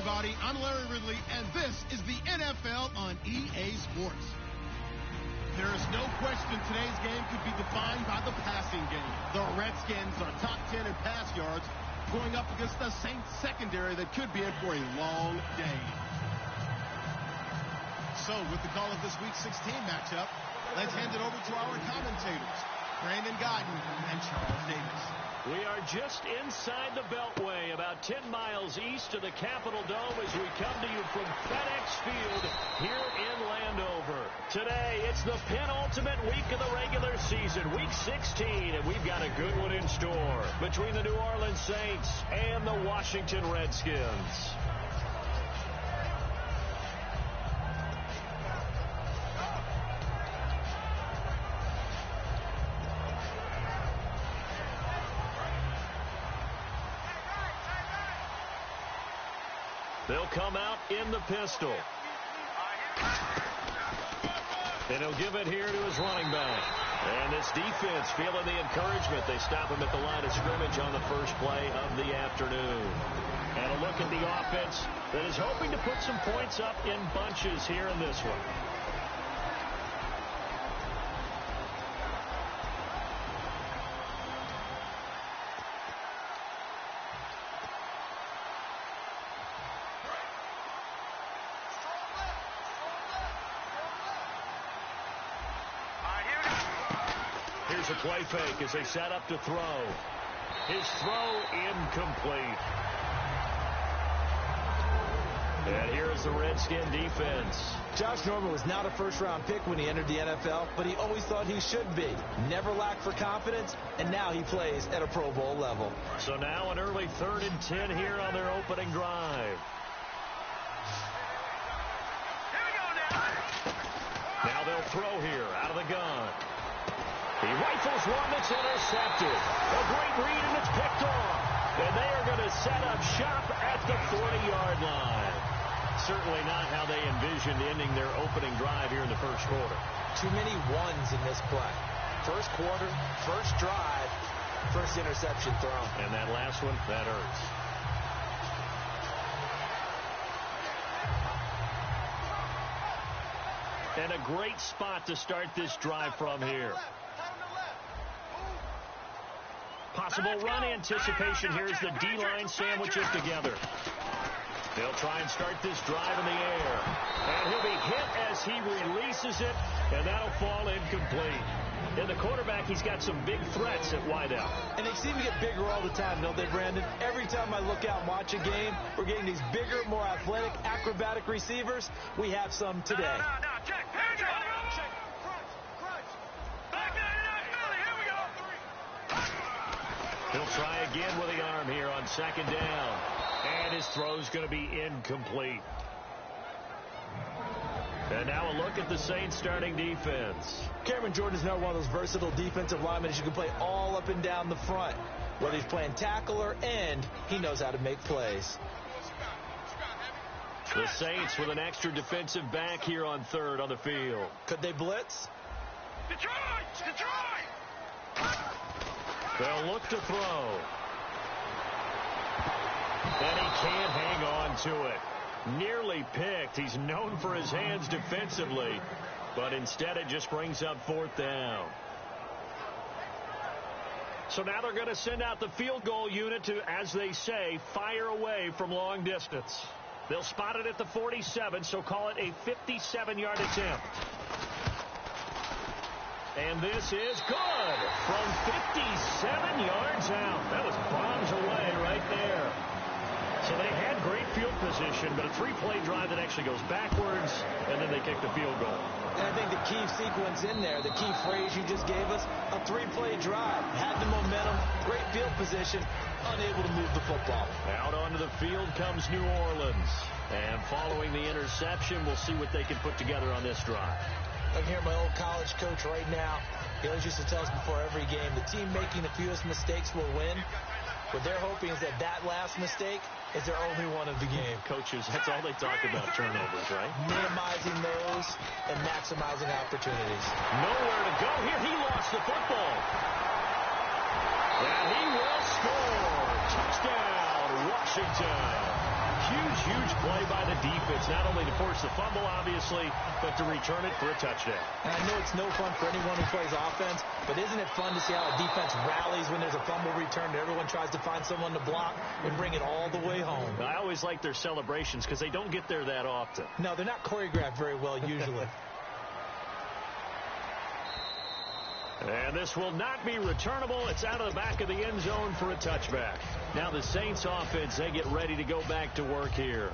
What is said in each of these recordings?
everybody. I'm Larry Ridley, and this is the NFL on EA Sports. There is no question today's game could be defined by the passing game. The Redskins are top 10 in pass yards, going up against the Saints secondary that could be in for a long day. So, with the call of this Week 16 matchup, let's hand it over to our commentators, Brandon Godden and Charles Davis. We are just inside the Beltway, about 10 miles east of the Capitol Dome as we come to you from FedEx Field here in Landover. Today, it's the penultimate week of the regular season, Week 16, and we've got a good one in store between the New Orleans Saints and the Washington Redskins. They'll come out in the pistol. And he'll give it here to his running back. And this defense feeling the encouragement. They stop him at the line of scrimmage on the first play of the afternoon. And a look at the offense that is hoping to put some points up in bunches here in this one. Here's a play fake as they set up to throw. His throw incomplete. And here is the Redskin defense. Josh Norman was not a first-round pick when he entered the NFL, but he always thought he should be. Never lacked for confidence, and now he plays at a Pro Bowl level. So now an early 3rd and 10 here on their opening drive. Here we go now. Now they'll throw here out of the gun. He rifles one that's intercepted. A great read, and it's picked off. And they are going to set up shop at the 40-yard line. Certainly not how they envisioned ending their opening drive here in the first quarter. Too many ones in this play. First quarter, first drive, first interception thrown. And that last one, that hurts. And a great spot to start this drive from here. Possible run anticipation. Here's the D-line sandwiches together. They'll try and start this drive in the air. And he'll be hit as he releases it, and that'll fall incomplete. And the quarterback, he's got some big threats at wideout. And they seem to get bigger all the time, don't they, Brandon? Every time I look out and watch a game, we're getting these bigger, more athletic, acrobatic receivers. We have some today. No, check. Check. Crunch. Back Philly, here we go. He'll try again with the arm here on 2nd down. And his throw's going to be incomplete. And now a look at the Saints starting defense. Cameron Jordan is now one of those versatile defensive linemen that you can play all up and down the front. Whether he's playing tackle or end, he knows how to make plays. The Saints with an extra defensive back here on 3rd on the field. Could they blitz? Detroit! They'll look to throw. And he can't hang on to it. Nearly picked. He's known for his hands defensively, but instead it just brings up 4th down. So now they're going to send out the field goal unit to, as they say, fire away from long distance. They'll spot it at the 47, so call it a 57-yard attempt. And this is good from 57 yards out. That was bombs away right there. So they had great field position, but a 3-play drive that actually goes backwards, and then they kick the field goal. And I think the key sequence in there, the key phrase you just gave us, a 3-play drive. Had the momentum, great field position, unable to move the football. Out onto the field comes New Orleans. And following the interception, we'll see what they can put together on this drive. I can hear my old college coach right now. He always used to tell us before every game, the team making the fewest mistakes will win. What they're hoping is that last mistake is their only one of the game. Coaches, that's all they talk about, turnovers, right? Minimizing those and maximizing opportunities. Nowhere to go here. He lost the football. And he will score. Touchdown, Washington. Huge play by the defense, not only to force the fumble, obviously, but to return it for a touchdown. And I know it's no fun for anyone who plays offense, but isn't it fun to see how a defense rallies when there's a fumble return and everyone tries to find someone to block and bring it all the way home? I always like their celebrations because they don't get there that often. No, they're not choreographed very well usually. And this will not be returnable. It's out of the back of the end zone for a touchback. Now the Saints offense, they get ready to go back to work here.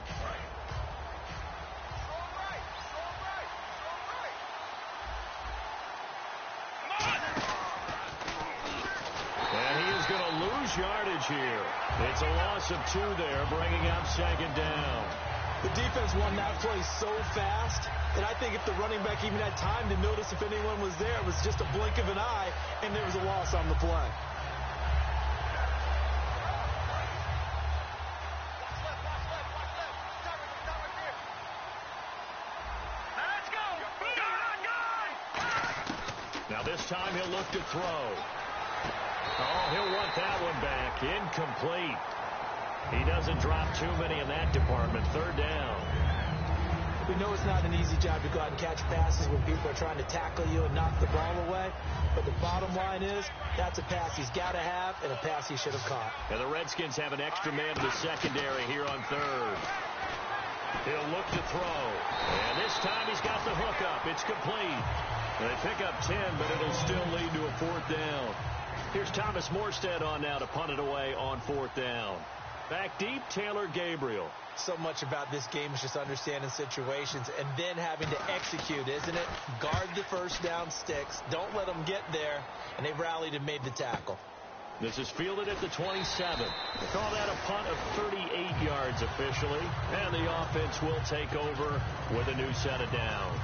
And he is going to lose yardage here. It's a loss of 2 there, bringing up second down. The defense won that play so fast that I think if the running back even had time to notice if anyone was there, it was just a blink of an eye, and there was a loss on the play. Let's go! Now this time he'll look to throw. Oh, he'll want that one back. Incomplete. He doesn't drop too many in that department. Third down. We know it's not an easy job to go out and catch passes when people are trying to tackle you and knock the ball away. But the bottom line is, that's a pass he's got to have and a pass he should have caught. And the Redskins have an extra man in the secondary here on third. He'll look to throw. And this time he's got the hook up. It's complete. They pick up 10, but it'll still lead to a fourth down. Here's Thomas Morstead on now to punt it away on fourth down. Back deep, Taylor Gabriel. So much about this game is just understanding situations and then having to execute, isn't it? Guard the first down sticks. Don't let them get there. And they rallied and made the tackle. This is fielded at the 27. They call that a punt of 38 yards officially. And the offense will take over with a new set of downs.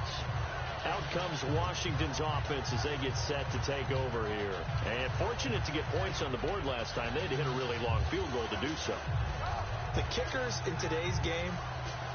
Out comes Washington's offense as they get set to take over here. And fortunate to get points on the board last time. They had to hit a really long field goal to do so. The kickers in today's game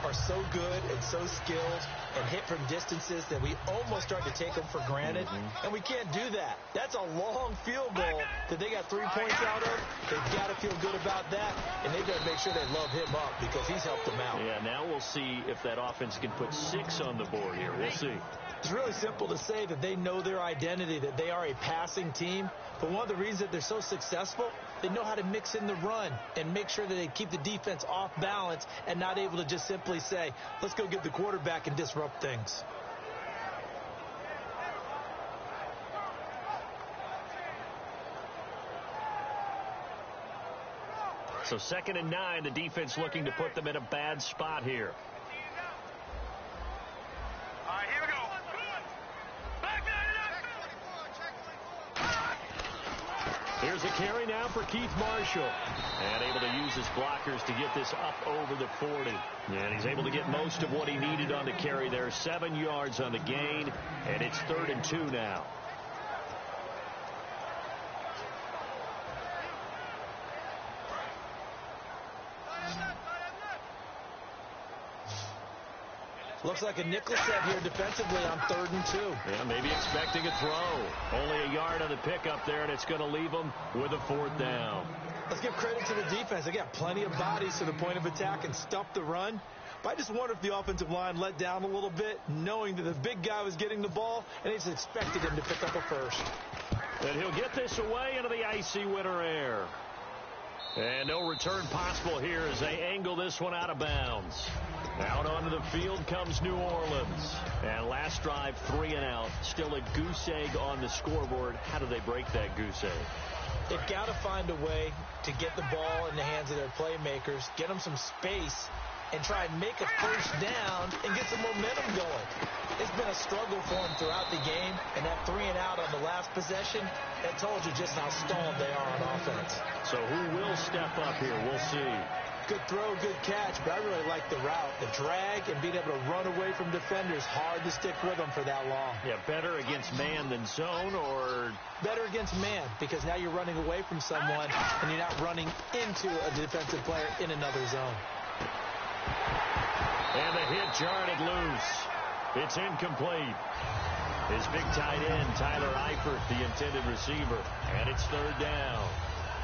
are so good and so skilled and hit from distances that we almost start to take them for granted. And we can't do that. That's a long field goal that they got 3 points out of. They've got to feel good about that. And they better make sure they love him up because he's helped them out. Yeah, now we'll see if that offense can put 6 on the board here. We'll see. It's really simple to say that they know their identity, that they are a passing team. But one of the reasons that they're so successful, they know how to mix in the run and make sure that they keep the defense off balance and not able to just simply say, let's go get the quarterback and disrupt things. So 2nd and 9, the defense looking to put them in a bad spot here. All right, here we go. Back there. Here's a carry now for Keith Marshall. And able to use his blockers to get this up over the 40. And he's able to get most of what he needed on the carry there. 7 yards on the gain. And it's 3rd and 2 now. Looks like a nickel set here defensively on 3rd and 2. Yeah, maybe expecting a throw. Only a yard on the pickup there, and it's going to leave them with a 4th down. Let's give credit to the defense. They got plenty of bodies to the point of attack and stuffed the run. But I just wonder if the offensive line let down a little bit, knowing that the big guy was getting the ball, and they just expected him to pick up a first. And he'll get this away into the icy winter air. And no return possible here as they angle this one out of bounds. Out onto the field comes New Orleans. And last drive, 3 and out. Still a goose egg on the scoreboard. How do they break that goose egg? They've got to find a way to get the ball in the hands of their playmakers, get them some space, and try and make a first down and get some momentum going. It's been a struggle for them throughout the game, and that 3 and out on the last possession, that told you just how stalled they are on offense. So who will step up here? We'll see. Good throw, good catch, but I really like the route. The drag and being able to run away from defenders, hard to stick with them for that long. Yeah, better against man than zone, or? Better against man, because now you're running away from someone, and you're not running into a defensive player in another zone. And the hit jarred it loose. It's incomplete. His big tight end, Tyler Eifert, the intended receiver. And it's 3rd down.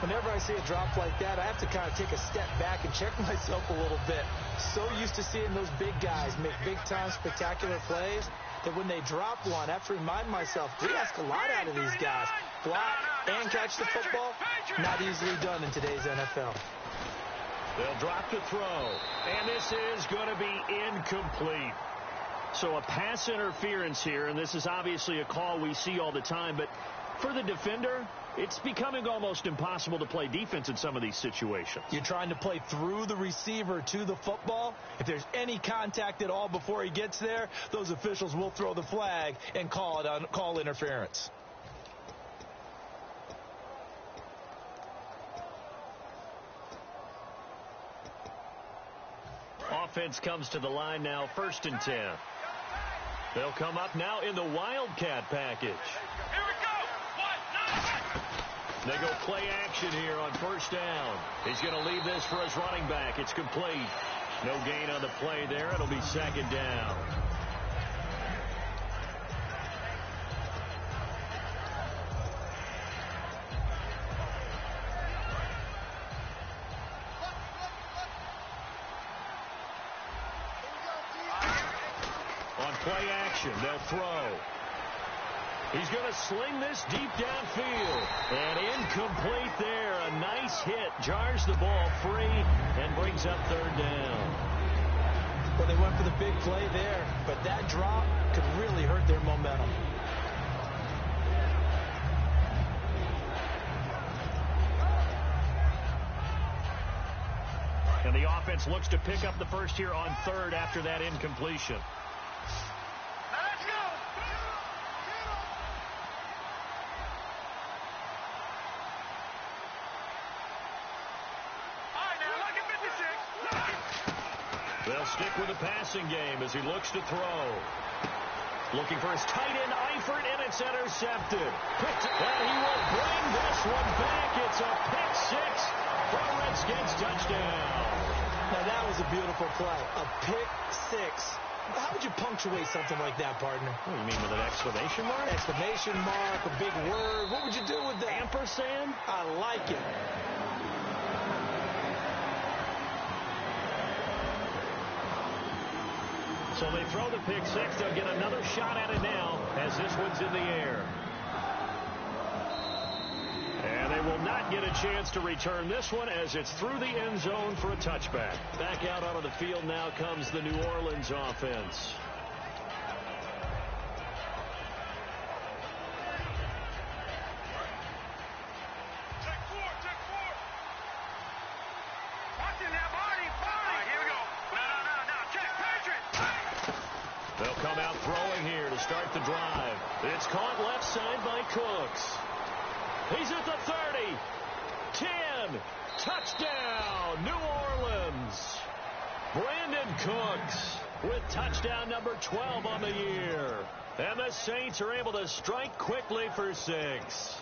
Whenever I see a drop like that, I have to kind of take a step back and check myself a little bit. So used to seeing those big guys make big-time spectacular plays that when they drop one, I have to remind myself, we ask a lot out of these guys. Block and catch the football, not easily done in today's NFL. They'll drop the throw, and this is going to be incomplete. So a pass interference here, and this is obviously a call we see all the time, but for the defender, it's becoming almost impossible to play defense in some of these situations. You're trying to play through the receiver to the football. If there's any contact at all before he gets there, those officials will throw the flag and call interference. Offense comes to the line now, 1st and 10. They'll come up now in the Wildcat package. Here we go. They go play action here on 1st down. He's going to leave this for his running back. It's complete. No gain on the play there. It'll be 2nd down. On play action, they'll throw. He's going to sling this deep downfield. And incomplete there. A nice hit. Jars the ball free and brings up 3rd down. Well, they went for the big play there, but that drop could really hurt their momentum. And the offense looks to pick up the first here on 3rd after that incompletion. Let's go. All right, now, look at 56. They'll stick with the passing game as he looks to throw. Looking for his tight end, Eifert, and it's intercepted. And he will bring this one back. It's a pick 6 for a Redskins touchdown. Now, that was a beautiful play. A pick 6. How would you punctuate something like that, partner? What do you mean, with an exclamation mark? Exclamation mark, a big word. What would you do with that? Ampersand? I like it. So they throw the pick 6. They'll get another shot at it now as this one's in the air. And they will not get a chance to return this one as it's through the end zone for a touchback. Back out onto the field now comes the New Orleans offense. Take 4. Watching that body. All right, here we go. No. Check, Patriot. They'll come out throwing here to start the drive. It's caught left side by Cooks. He's at the 30. 10. Touchdown, New Orleans. Brandon Cooks with touchdown number 12 on the year. And the Saints are able to strike quickly for 6.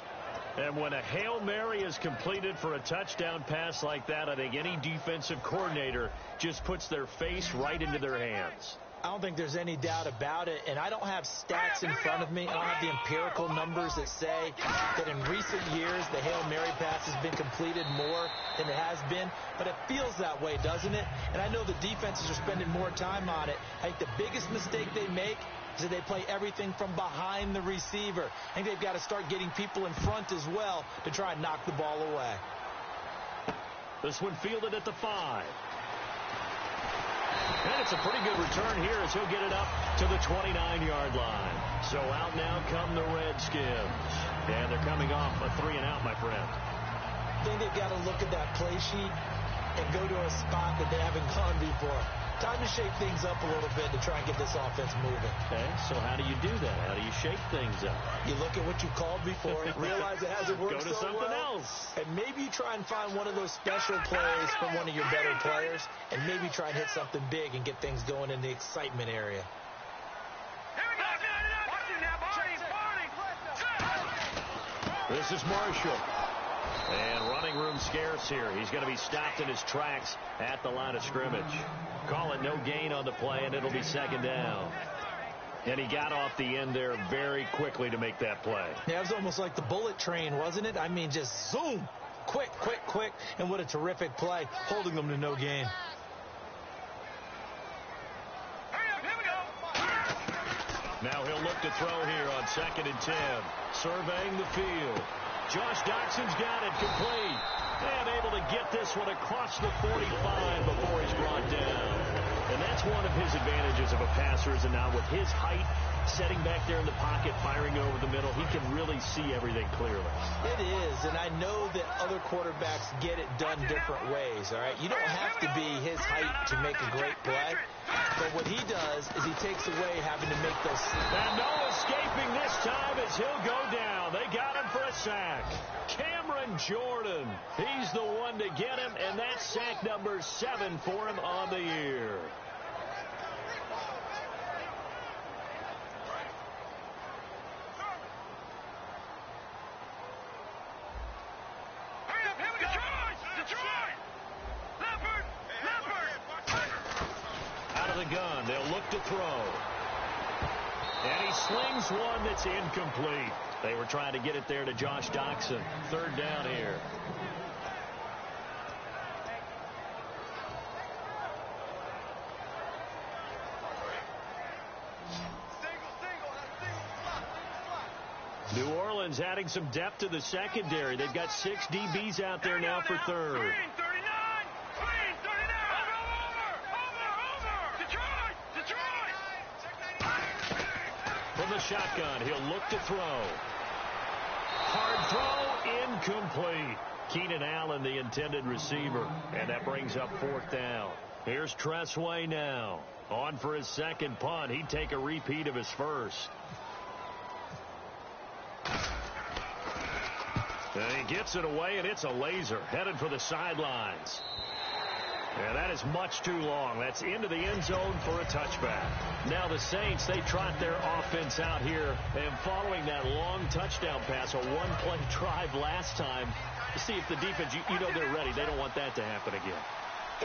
And when a Hail Mary is completed for a touchdown pass like that, I think any defensive coordinator just puts their face right into their hands. I don't think there's any doubt about it, and I don't have stats in front of me. I don't have the empirical numbers that say that in recent years the Hail Mary pass has been completed more than it has been, but it feels that way, doesn't it? And I know the defenses are spending more time on it. I think the biggest mistake they make is that they play everything from behind the receiver. I think they've got to start getting people in front as well to try and knock the ball away. This one fielded at the 5. And it's a pretty good return here as he'll get it up to the 29-yard line. So out now come the Redskins. And they're coming off a 3-and-out, my friend. I think they've got to look at that play sheet and go to a spot that they haven't gone before. Time to shake things up a little bit to try and get this offense moving. Okay, so how do you do that? How do you shake things up? You look at what you called before and realize it hasn't worked Go to so something well. else. And maybe you try and find one of those special plays from one of your better players and maybe try and hit something big and get things going in the excitement area. Here we go. Watching that body. This is Marshall. And running room scarce here. He's going to be stopped in his tracks at the line of scrimmage. Call it no gain on the play, and it'll be 2nd down. And he got off the end there very quickly to make that play. Yeah, it was almost like the bullet train, wasn't it? I mean, just zoom. Quick, quick, quick, and what a terrific play, holding them to no gain. Now he'll look to throw here on 2nd and 10. Surveying the field. Josh Doxson's got it complete. And able to get this one across the 45 before he's brought down. And that's one of his advantages of a passer, is now with his height, setting back there in the pocket, firing over the middle, he can really see everything clearly. It is, and I know that other quarterbacks get it done different ways, all right? You don't have to be his height to make a great play, but what he does is he takes away having to make those... And no escaping this time as he'll go down. They got him for a sack. Cameron Jordan, he's the one to get him, and that's sack number 7 for him on the year. Out of the gun, they'll look to throw. And he slings one that's incomplete. They were trying to get it there to Josh Doxson. 3rd down here. New Orleans adding some depth to the secondary. They've got 6 DBs out there now for 3rd. From the shotgun, he'll look to throw. Hard throw, incomplete. Keenan Allen, the intended receiver. And that brings up 4th down. Here's Tressway now. On for his 2nd punt. He'd take a repeat of his first. And he gets it away, and it's a laser. Headed for the sidelines. And that is much too long. That's into the end zone for a touchback. Now the Saints, they trot their offense out here. And following that long touchdown pass, a one-play drive last time, to see if the defense, you know they're ready. They don't want that to happen again.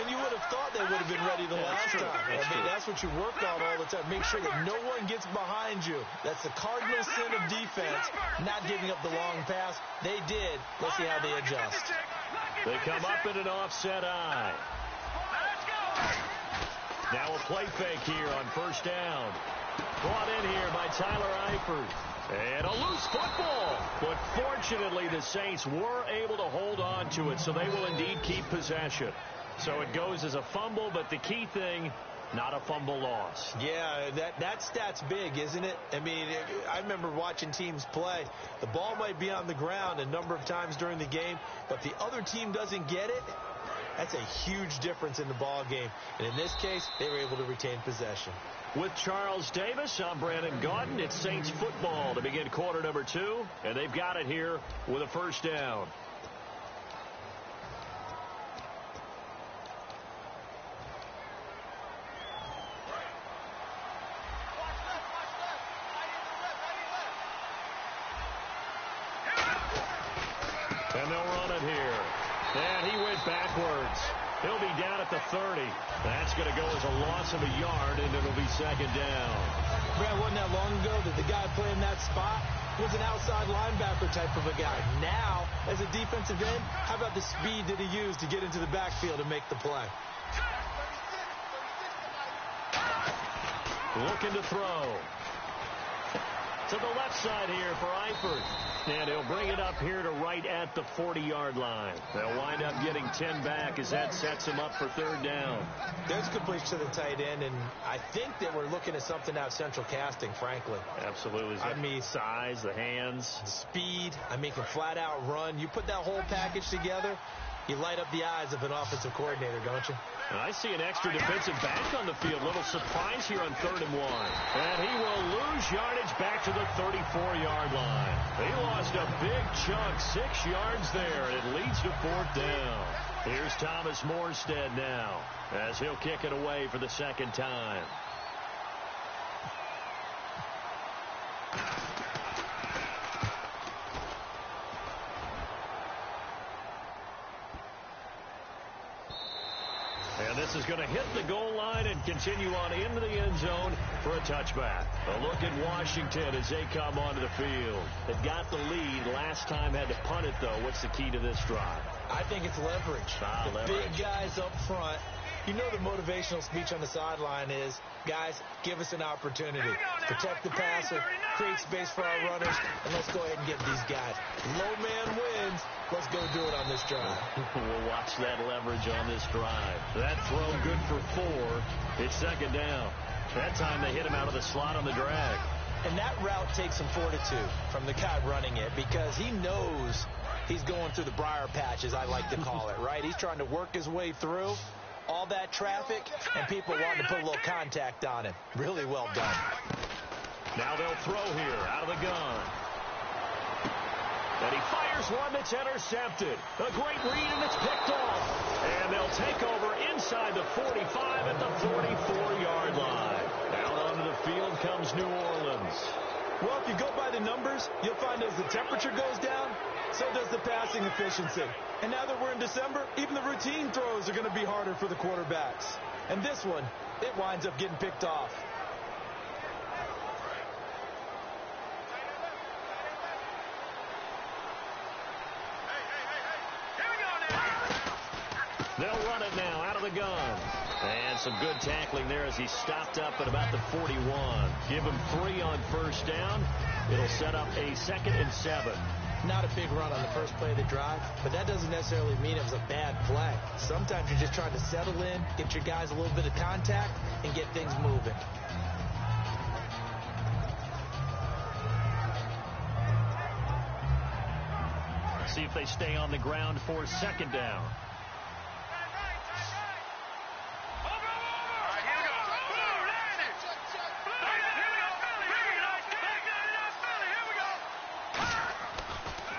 And you would have thought they would have been ready the last time. That's what you work on all the time. Make sure that no one gets behind you. That's the cardinal sin of defense, not giving up the long pass. They did. Let's see how they adjust. They come up in an offset eye. Now a play fake here on 1st down. Brought in here by Tyler Eifert. And a loose football. But fortunately, the Saints were able to hold on to it, so they will indeed keep possession. So it goes as a fumble, but the key thing, not a fumble loss. Yeah, that stat's big, isn't it? I mean, I remember watching teams play. The ball might be on the ground a number of times during the game, but the other team doesn't get it. That's a huge difference in the ball game. And in this case, they were able to retain possession. With Charles Davis, I'm Brandon Gaudin. It's Saints football to begin quarter number 2. And they've got it here with a 1st down. And they'll run it here. And he went backwards. He'll be down at the 30. That's going to go as a loss of a yard, and it'll be 2nd down. Brad, wasn't that long ago that the guy playing that spot was an outside linebacker type of a guy. Now, as a defensive end, how about the speed that he used to get into the backfield and make the play? Looking to throw. To the left side here for Eifert. And he'll bring it up here to right at the 40-yard line. They'll wind up getting 10 back as that sets him up for 3rd down. There's completion to the tight end, and I think that we're looking at something out central casting, frankly. Absolutely. I mean, size, the hands. Speed. I mean, can flat out run. You put that whole package together, you light up the eyes of an offensive coordinator, don't you? And I see an extra defensive back on the field. Little surprise here on 3rd and 1. And he will lose yardage back to the 34-yard line. He lost a big chunk, 6 yards there, and it leads to 4th down. Here's Thomas Morstead now as he'll kick it away for the 2nd time. And this is going to hit the goal line and continue on into the end zone for a touchback. A look at Washington as they come onto the field. They've got the lead. Last time had to punt it, though. What's the key to this drive? I think it's leverage. Leverage. Big guys up front. You know the motivational speech on the sideline is, guys, give us an opportunity. Protect the passer, create space for our runners, and let's go ahead and get these guys. Low man wins. Let's go do it on this drive. We'll watch that leverage on this drive. That throw good for 4. It's second down. That time they hit him out of the slot on the drag. And that route takes some fortitude from the guy running it because he knows he's going through the briar patch, as I like to call it, right? He's trying to work his way through all that traffic, and people want to put a little contact on him. Really well done. Now they'll throw here out of the gun. And he fires one that's intercepted. A great read, and it's picked off. And they'll take over inside the 45 at the 44-yard line. Out onto the field comes New Orleans. Well, if you go by the numbers, you'll find as the temperature goes down, so does the passing efficiency. And now that we're in December, even the routine throws are going to be harder for the quarterbacks. And this one, it winds up getting picked off. They'll run it now out of the gun. And some good tackling there as he stopped up at about the 41. Give him 3 on first down. It'll set up a 2nd and 7. Not a big run on the first play of the drive, but that doesn't necessarily mean it was a bad play. Sometimes you're just trying to settle in, get your guys a little bit of contact, and get things moving. See if they stay on the ground for second down.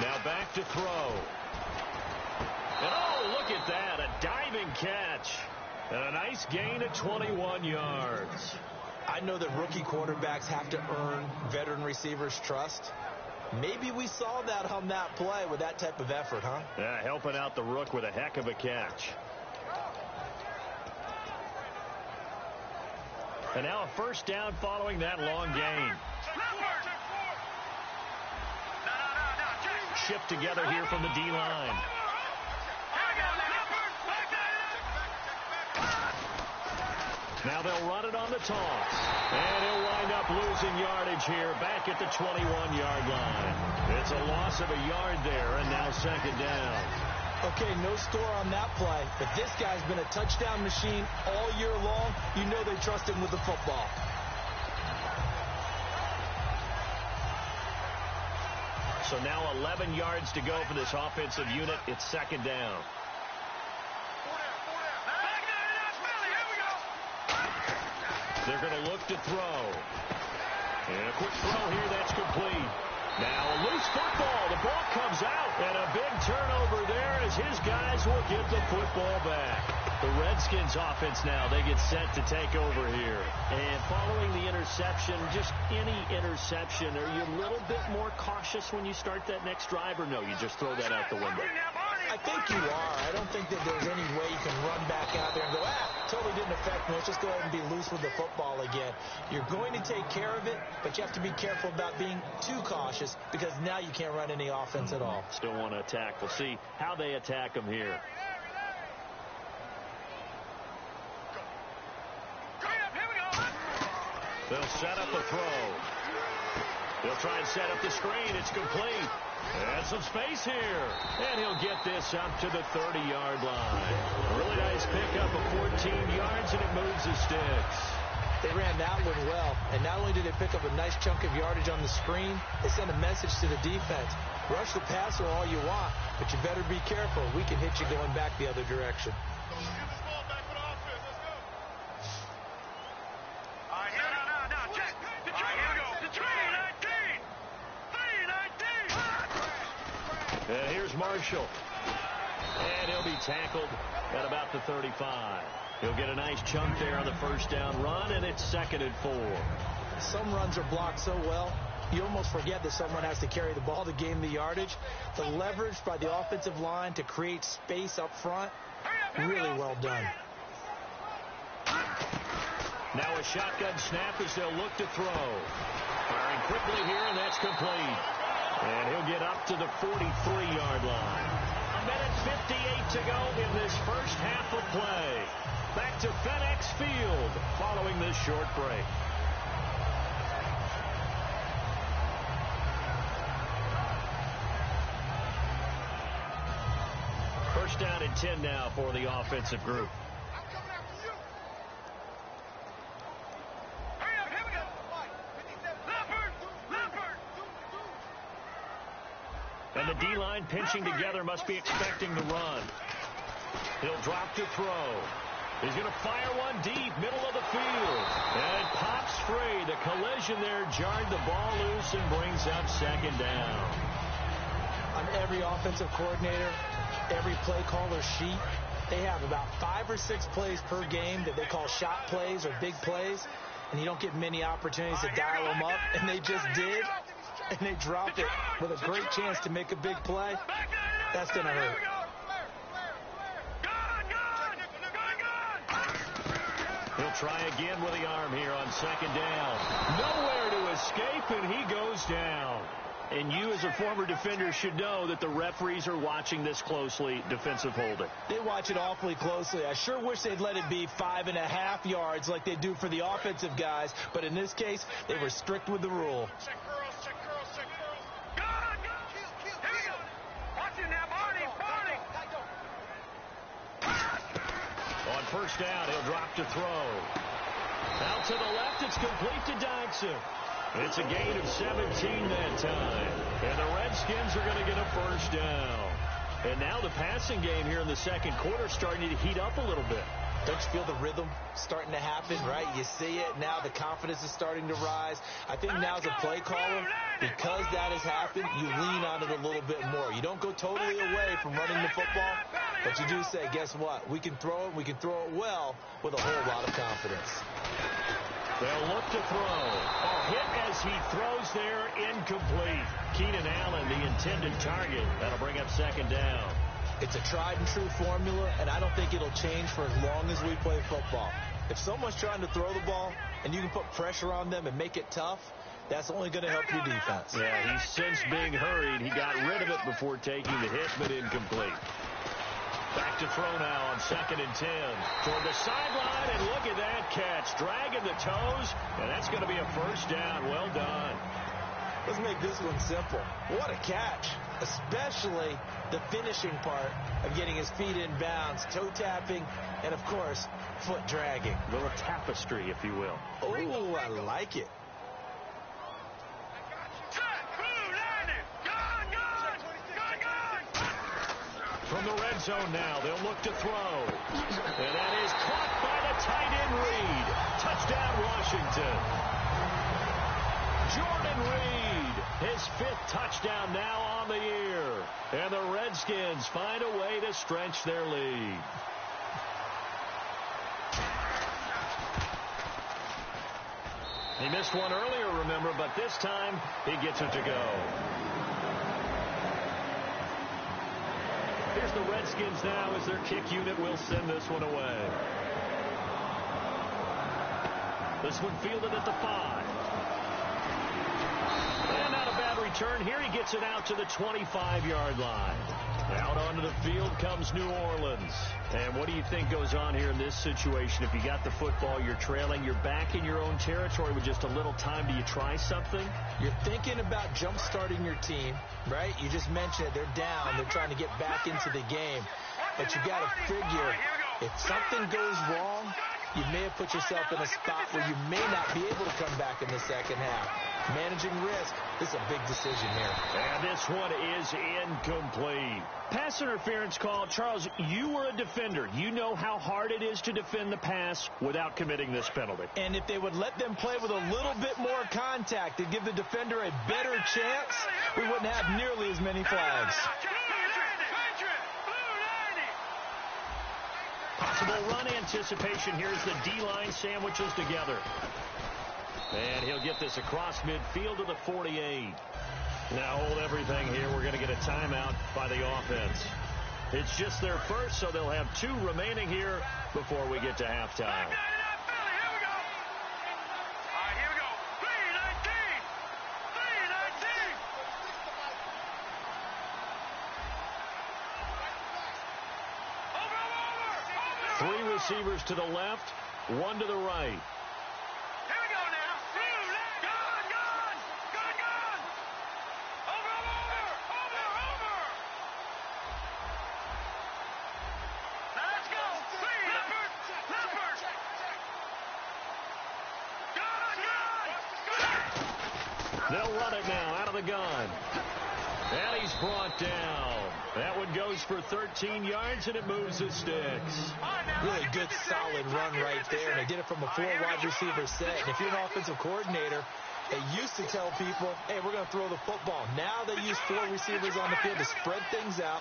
Now back to throw. And oh, look at that, a diving catch. And a nice gain of 21 yards. I know that rookie quarterbacks have to earn veteran receivers' trust. Maybe we saw that on that play with that type of effort, huh? Yeah, helping out the rook with a heck of a catch. And now a first down following that long gain. Shipped together here from the D-line. Now they'll run it on the toss. And he'll wind up losing yardage here back at the 21-yard line. It's a loss of a yard there, and now second down. Okay, no score on that play, but this guy's been a touchdown machine all year long. You know they trust him with the football. So now 11 yards to go for this offensive unit. It's second down. They're going to look to throw. And a quick throw here that's complete. Now a loose football. The ball comes out. And a big turnover there as his guys will get the football back. The Redskins offense now, they get set to take over here. And following the interception, just any interception, are you a little bit more cautious when you start that next drive, or no, you just throw that out the window? I think you are. I don't think that there's any way you can run back out there and go, totally didn't affect me. Let's just go ahead and be loose with the football again. You're going to take care of it, but you have to be careful about being too cautious because now you can't run any offense at all. Still want to attack. We'll see how they attack them here. They'll set up a throw. They'll try and set up the screen. It's complete. And some space here. And he'll get this up to the 30-yard line. A really nice pickup of 14 yards, and it moves the sticks. They ran that one well. And not only did they pick up a nice chunk of yardage on the screen, they sent a message to the defense. Rush the passer all you want, but you better be careful. We can hit you going back the other direction. And here's Marshall. And he'll be tackled at about the 35. He'll get a nice chunk there on the first down run, and it's 2nd and 4. Some runs are blocked so well, you almost forget that someone has to carry the ball to gain the yardage. The leverage by the offensive line to create space up front, really well done. Now a shotgun snap as they'll look to throw. Firing quickly here, and that's complete. And he'll get up to the 43-yard line. 1:58 to go in this first half of play. Back to FedEx Field following this short break. First down and 10 now for the offensive group. And the D-line pinching together must be expecting the run. He'll drop to throw. He's going to fire one deep, middle of the field. And it pops free. The collision there jarred the ball loose and brings up second down. On every offensive coordinator, every play caller sheet, they have about 5 or 6 plays per game that they call shot plays or big plays. And you don't get many opportunities to dial them up. And they just did. And they dropped it with a great chance to make a big play. That's going to hurt. He'll try again with the arm here on second down. Nowhere to escape, and he goes down. And you, as a former defender, should know that the referees are watching this closely, defensive holding. They watch it awfully closely. I sure wish they'd let it be 5.5 yards like they do for the offensive guys. But in this case, they were strict with the rule. On first down, he'll drop to throw. Out to the left, it's complete to Dodson. It's a gain of 17 that time. And the Redskins are going to get a first down. And now the passing game here in the second quarter starting to heat up a little bit. Don't you feel the rhythm starting to happen, right? You see it. Now the confidence is starting to rise. I think now as a play caller, because that has happened, you lean on it a little bit more. You don't go totally away from running the football, but you do say, guess what? We can throw it. We can throw it well with a whole lot of confidence. They'll look to throw. A hit as he throws there, incomplete. Keenan Allen, the intended target. That'll bring up second down. It's a tried-and-true formula, and I don't think it'll change for as long as we play football. If someone's trying to throw the ball and you can put pressure on them and make it tough, that's only going to help your defense. Yeah, he's since being hurried. He got rid of it before taking the hit, but incomplete. Back to throw now on second and 10. Toward the sideline, and look at that catch. Dragging the toes, and that's going to be a first down. Well done. Let's make this one simple. What a catch, especially the finishing part of getting his feet in bounds, toe tapping, and, of course, foot dragging. A little tapestry, if you will. Oh, I like it. From the red zone now, they'll look to throw. And that is caught by the tight end Reed. Touchdown, Washington. Jordan Reed, his 5th touchdown now on the year. And the Redskins find a way to stretch their lead. He missed one earlier, remember, but this time he gets it to go. Here's the Redskins now as their kick unit will send this one away. This one fielded at the 5. And not a bad return. Here he gets it out to the 25-yard line. Out onto the field comes New Orleans. And what do you think goes on here in this situation? If you got the football, you're trailing, you're back in your own territory with just a little time. Do you try something? You're thinking about jump-starting your team, right? You just mentioned it. They're down. They're trying to get back into the game. But you got to figure, if something goes wrong, you may have put yourself in a spot where you may not be able to come back in the second half. Managing risk, this is a big decision here. And this one is incomplete. Pass interference call. Charles, you were a defender. You know how hard it is to defend the pass without committing this penalty. And if they would let them play with a little bit more contact and give the defender a better chance, we wouldn't have nearly as many flags. Possible run anticipation. Here's the D-line sandwiches together. And he'll get this across midfield to the 48. Now hold everything here. We're going to get a timeout by the offense. It's just their first, so they'll have 2 remaining here before we get to halftime. receivers to the left, one to the right. Here we go now. Gone, gone. Gone, gone. Over. Now let's go. Leopard. Gone. They'll run it now out of the gun. And he's brought down. That one goes for 13 yards, and it moves the sticks. Really good, solid run right there. And they did it from a 4-wide receiver set. And if you're an offensive coordinator, they used to tell people, hey, we're going to throw the football. Now they use 4 receivers on the field to spread things out,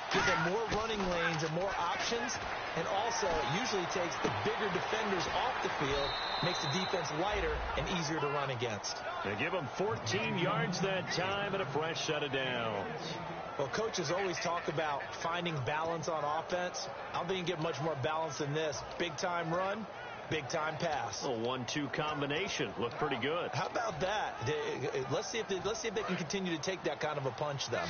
give them more running lanes and more options. And also, it usually takes the bigger defenders off the field, makes the defense lighter and easier to run against. They give them 14 yards that time and a fresh set of downs. Well, coaches always talk about finding balance on offense. I don't think you can get much more balance than this. Big-time run, big-time pass. A 1-2 combination. Looked pretty good. How about that? Let's see if they can continue to take that kind of a punch, though.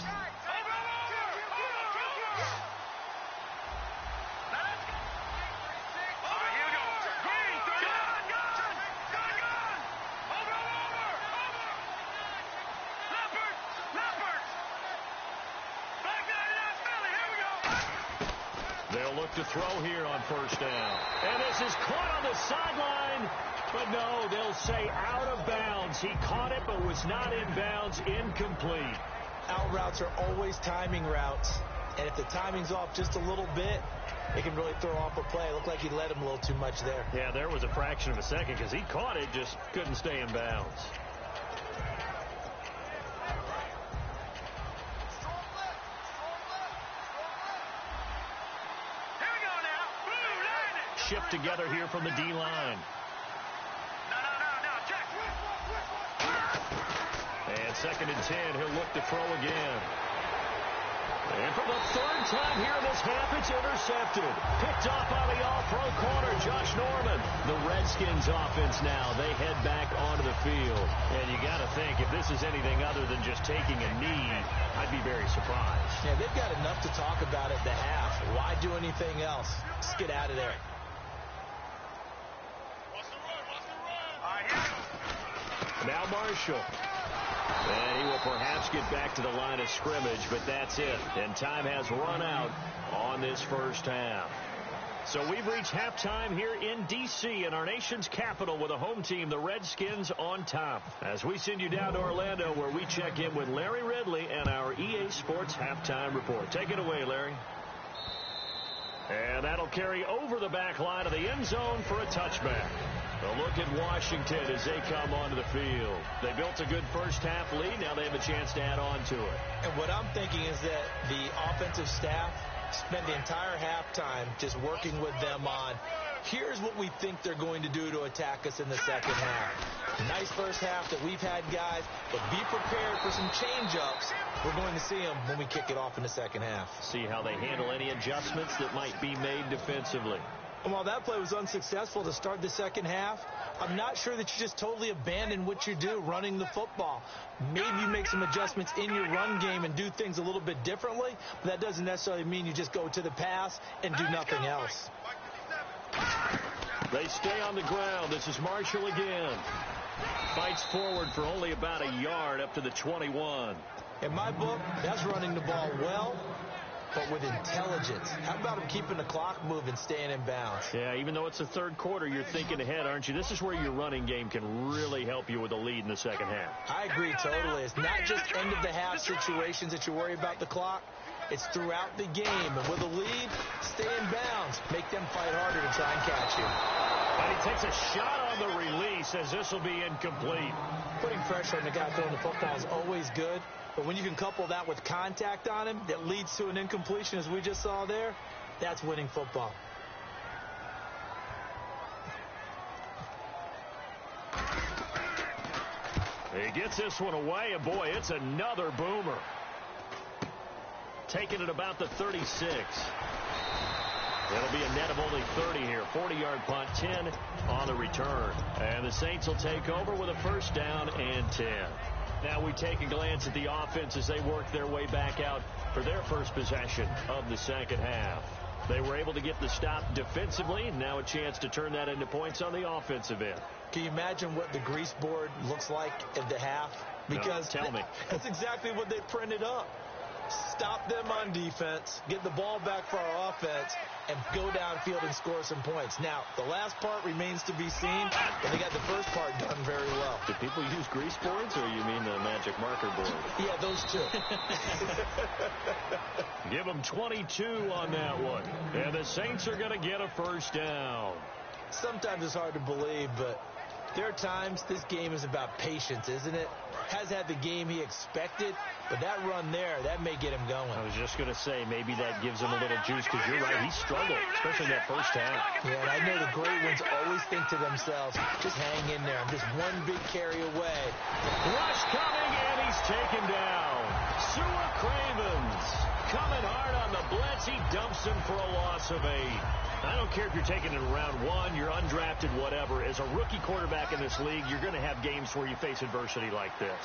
They'll look to throw here on first down. And this is caught on the sideline. But no, they'll say out of bounds. He caught it but was not in bounds. Incomplete. Out routes are always timing routes. And if the timing's off just a little bit, it can really throw off a play. It looked like he led him a little too much there. Yeah, there was a fraction of a second because he caught it, just couldn't stay in bounds. Shift together here from the D-line. No, check. And 2nd and 10, he'll look to throw again. And for the 3rd time here in this half, it's intercepted. Picked off by the all-pro corner, Josh Norman. The Redskins offense now, they head back onto the field. And you got to think, if this is anything other than just taking a knee, I'd be very surprised. Yeah, they've got enough to talk about at the half. Why do anything else? Just get out of there. Now Marshall. And he will perhaps get back to the line of scrimmage, but that's it. And time has run out on this first half. So we've reached halftime here in D.C. in our nation's capital with a home team, the Redskins, on top. As we send you down to Orlando where we check in with Larry Ridley and our EA Sports halftime report. Take it away, Larry. And that'll carry over the back line of the end zone for a touchback. A look at Washington as they come onto the field. They built a good first half lead. Now they have a chance to add on to it. And what I'm thinking is that the offensive staff spent the entire halftime just working with them on, here's what we think they're going to do to attack us in the second half. Nice first half that we've had, guys, but be prepared for some change-ups. We're going to see them when we kick it off in the second half. See how they handle any adjustments that might be made defensively. And while that play was unsuccessful to start the second half, I'm not sure that you just totally abandon what you do running the football. Maybe you make some adjustments in your run game and do things a little bit differently, but that doesn't necessarily mean you just go to the pass and do nothing else. They stay on the ground. This is Marshall again. Fights forward for only about a yard up to the 21. In my book, that's running the ball well, but with intelligence. How about him keeping the clock moving, staying in bounds? Yeah, even though it's the third quarter, you're thinking ahead, aren't you? This is where your running game can really help you with a lead in the second half. I agree totally. It's not just end-of-the-half situations that you worry about the clock. It's throughout the game. And with a lead, stay in bounds. Make them fight harder to try and catch you. And he takes a shot on the release as this will be incomplete. Putting pressure on the guy throwing the football is always good. But when you can couple that with contact on him that leads to an incompletion, as we just saw there, that's winning football. He gets this one away, and boy, it's another boomer. Taking it about the 36. It'll be a net of only 30 here. 40-yard punt, 10 on the return. And the Saints will take over with a first down and 10. Now we take a glance at the offense as they work their way back out for their first possession of the second half. They were able to get the stop defensively, and now a chance to turn that into points on the offensive end. Can you imagine what the grease board looks like at the half? Because no, tell me. That's exactly what they printed up. Stop them on defense, get the ball back for our offense, and go downfield and score some points. Now, the last part remains to be seen, but they got the first part done very well. Do people use grease boards, or you mean the magic marker board? Yeah, those two. Give them 22 on that one. And the Saints are going to get a first down. Sometimes it's hard to believe, but there are times this game is about patience, isn't it? Has had the game he expected, but that run there, that may get him going. I was just going to say, maybe that gives him a little juice, because you're right, he struggled, especially that first half. Yeah, and I know the great ones always think to themselves, just hang in there. I'm just one big carry away. Rush coming, and he's taken down. Sewer Cravens coming hard on the blitz. He dumps him for a loss of 8. I don't care if you're taking it in round 1, you're undrafted, whatever. As a rookie quarterback in this league, you're going to have games where you face adversity like this.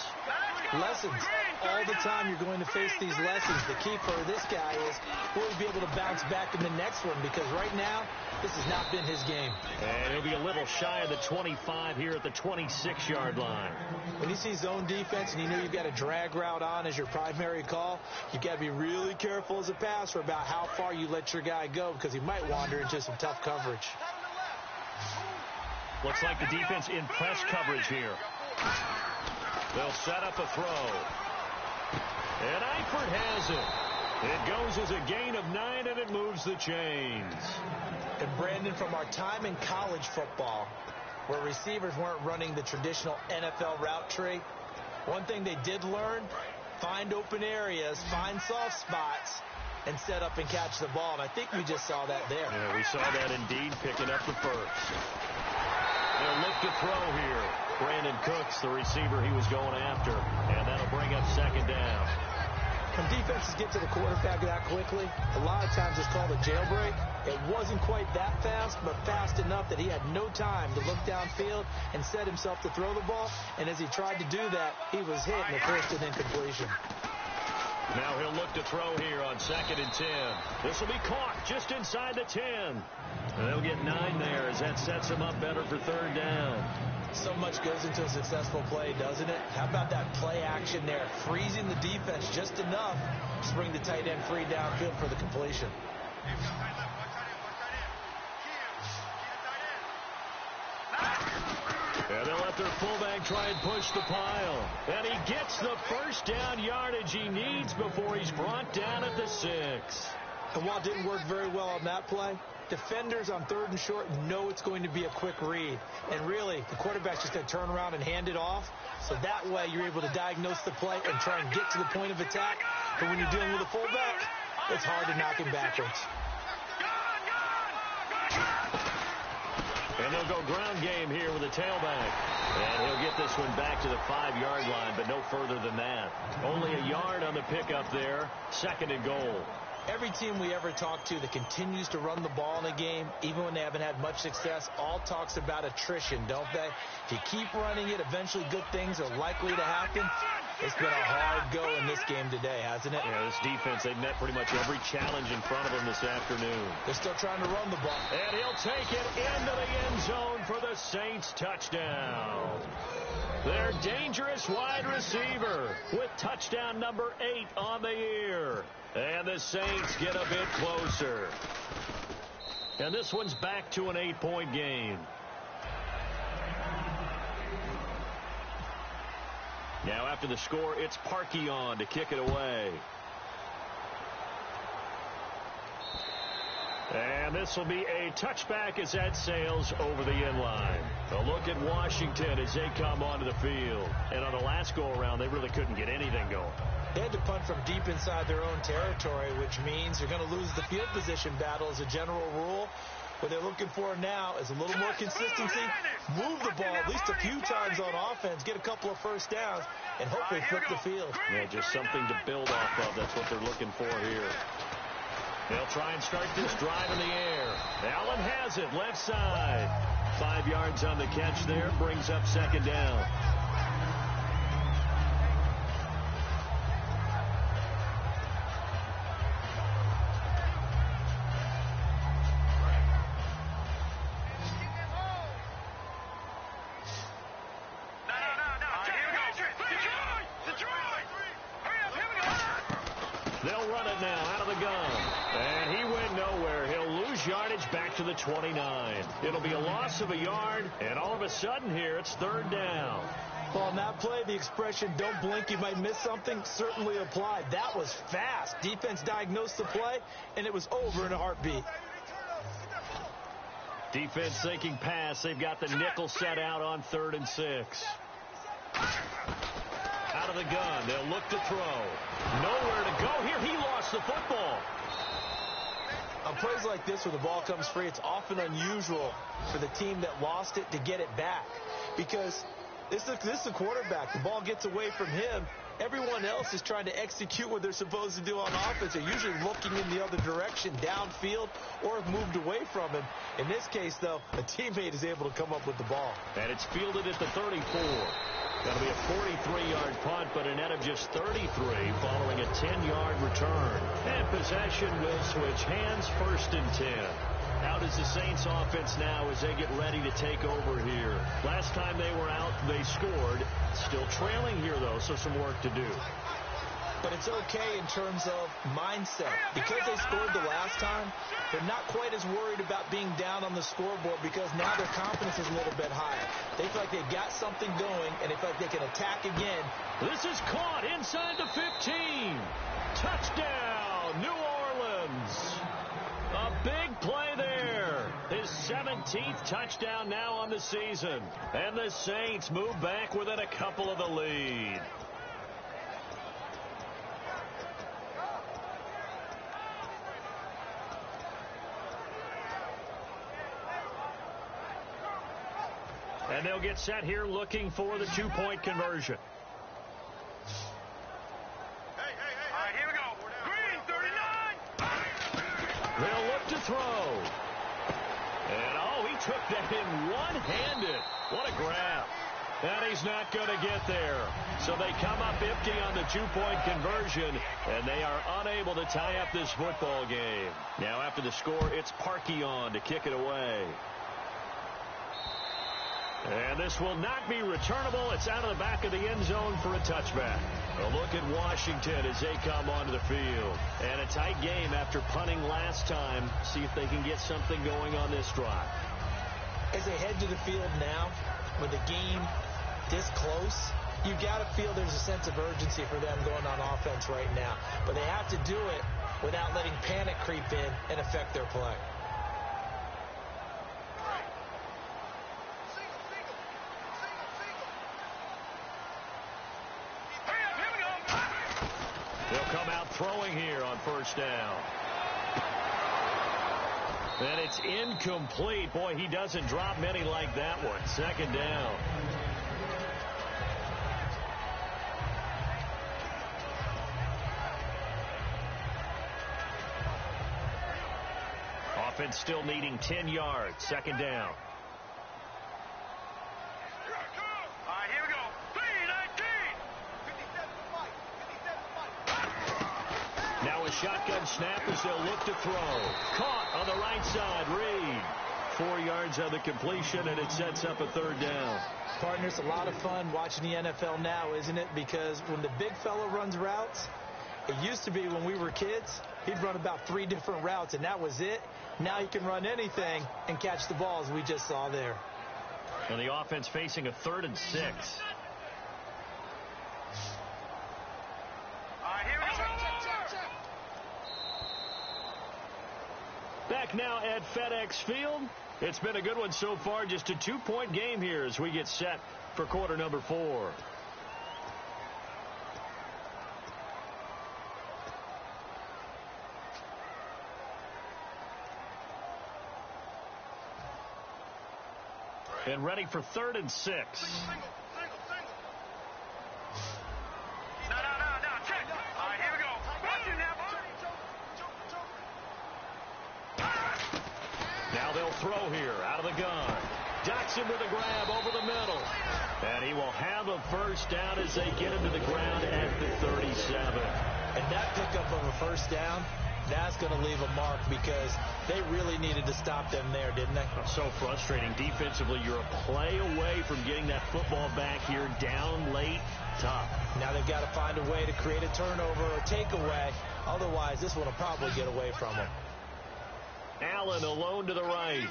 Lessons. All the time you're going to face these lessons. The key for this guy is will he be able to bounce back in the next one, because right now, this has not been his game. And he'll be a little shy of the 25 here at the 26-yard line. When you see zone defense and you know you've got a drag route on as your primary call, you've got to be really careful as a passer about how far you let your guy go, because he might wander into some tough coverage. Looks like the defense in press coverage here. They'll set up a throw. And Eifert has it. It goes as a gain of 9, and it moves the chains. And Brandon, from our time in college football, where receivers weren't running the traditional NFL route tree, one thing they did learn, find open areas, find soft spots, and set up and catch the ball. And I think we just saw that there. Yeah, we saw that indeed, picking up the first. They'll look to throw here. Brandon Cooks, the receiver he was going after, and that'll bring up second down. When defenses get to the quarterback that quickly, a lot of times it's called a jailbreak. It wasn't quite that fast, but fast enough that he had no time to look downfield and set himself to throw the ball. And as he tried to do that, he was hit and it forced an incompletion. Now he'll look to throw here on 2nd and 10. This will be caught just inside the 10. And they'll get 9 there as that sets him up better for 3rd down. So much goes into a successful play, doesn't it? How about that play action there, freezing the defense just enough to bring the tight end free downfield for the completion. And they'll let their fullback try and push the pile. And he gets the first down yardage he needs before he's brought down at the 6. And while it didn't work very well on that play, defenders on 3rd and short know it's going to be a quick read. And really, the quarterback's just going to turn around and hand it off. So that way, you're able to diagnose the play and try and get to the point of attack. But when you're dealing with a fullback, it's hard to knock him backwards. And they'll go ground game here with a tailback. And he'll get this one back to the 5-yard line, but no further than that. Only a yard on the pickup there. 2nd and goal. Every team we ever talk to that continues to run the ball in a game, even when they haven't had much success, all talks about attrition, don't they? If you keep running it, eventually good things are likely to happen. It's been a hard go in this game today, hasn't it? Yeah, this defense, they've met pretty much every challenge in front of them this afternoon. They're still trying to run the ball. And he'll take it into the end zone for the Saints touchdown. Their dangerous wide receiver with touchdown number 8 on the year. And the Saints get a bit closer. And this one's back to an 8-point game. Now after the score, it's Parkey on to kick it away. And this will be a touchback as that sails over the end line. A look at Washington as they come onto the field. And on the last go-around, they really couldn't get anything going. They had to punt from deep inside their own territory, which means you're going to lose the field position battle as a general rule. What they're looking for now is a little more consistency, move the ball at least a few times on offense, get a couple of first downs, and hopefully flip the field. Yeah, just something to build off of. That's what they're looking for here. They'll try and start this drive in the air. Allen has it, left side. 5 yards on the catch there, brings up 2nd down. back to the 29. It'll be a loss of a yard, and all of a sudden here, it's third down. Well, on that play, the expression, don't blink, you might miss something, certainly applied. That was fast. Defense diagnosed the play, and it was over in a heartbeat. Defense thinking pass. They've got the nickel set out on 3rd and 6. Out of the gun. They'll look to throw. Nowhere to go here. He lost the football. On plays like this where the ball comes free, it's often unusual for the team that lost it to get it back. Because this is a quarterback. The ball gets away from him. Everyone else is trying to execute what they're supposed to do on offense. They're usually looking in the other direction, downfield, or have moved away from him. In this case, though, a teammate is able to come up with the ball. And it's fielded at the 34. That'll be a 43-yard punt, but a net of just 33 following a 10-yard return. And possession will switch hands, 1st and 10. How does the Saints offense now as they get ready to take over here? Last time they were out, they scored. Still trailing here, though, so some work to do. But it's okay in terms of mindset. Because they scored the last time, they're not quite as worried about being down on the scoreboard because now their confidence is a little bit higher. They feel like they've got something going, and they feel like they can attack again. This is caught inside the 15. Touchdown, New Orleans. A big play there. His 17th touchdown now on the season. And the Saints move back within a couple of the lead. And they'll get set here looking for the 2-point conversion. All right, here we go. Green, 39. They'll look to throw. And, oh, he took that in one-handed. What a grab. And he's not going to get there. So they come up empty on the 2-point conversion, and they are unable to tie up this football game. Now, after the score, it's Parkey on to kick it away. And this will not be returnable. It's out of the back of the end zone for a touchback. A look at Washington as they come onto the field. And a tight game after punting last time. See if they can get something going on this drive. As they head to the field now, with the game this close, you've got to feel there's a sense of urgency for them going on offense right now. But they have to do it without letting panic creep in and affect their play. They'll come out throwing here on 1st down. And it's incomplete. Boy, he doesn't drop many like that one. 2nd down. Offense still needing 10 yards. 2nd down. All right, here we go. 3-19. Now a shotgun snap as they'll look to throw. Caught on the right side. Reed. 4 yards on the completion, and it sets up a 3rd down. Partners, a lot of fun watching the NFL now, isn't it? Because when the big fella runs routes, it used to be when we were kids, he'd run about 3 different routes, and that was it. Now he can run anything and catch the ball, as we just saw there. And the offense facing a 3rd and 6. All right, here we go. Back now at FedEx Field. It's been a good one so far. Just a 2-point game here as we get set for quarter number 4. And ready for 3rd and 6. No. Check. All right, here we go. Watch it now, Now they'll throw here out of the gun. Jackson with a grab over the middle. And he will have a 1st down as they get him to the ground at the 37. And that pickup of a 1st down, that's going to leave a mark because they really needed to stop them there, didn't they? So frustrating. Defensively, you're a play away from getting that football back here down late. Tough. Now they've got to find a way to create a turnover or takeaway. Otherwise, this one will probably get away from them. Allen alone to the right.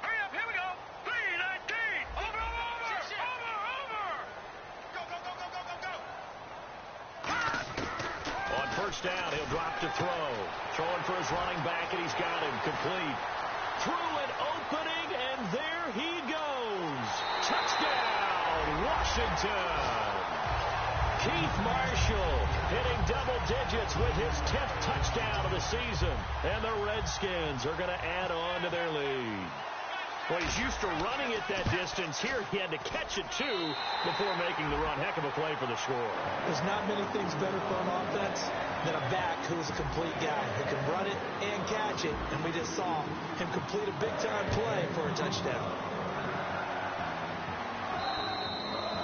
Hurry up, here we go. 3-19. Over. On first down, he'll drop to throw. Throwing for his running back, and he's got him complete. Through an opening, and there he goes. Touchdown, Washington. Keith Marshall hitting double digits with his 10th touchdown of the season. And the Redskins are going to add on to their lead. Well, he's used to running it that distance. Here he had to catch it, too, before making the run. Heck of a play for the score. There's not many things better for an offense than a back who's a complete guy who can run it and catch it. And we just saw him complete a big-time play for a touchdown.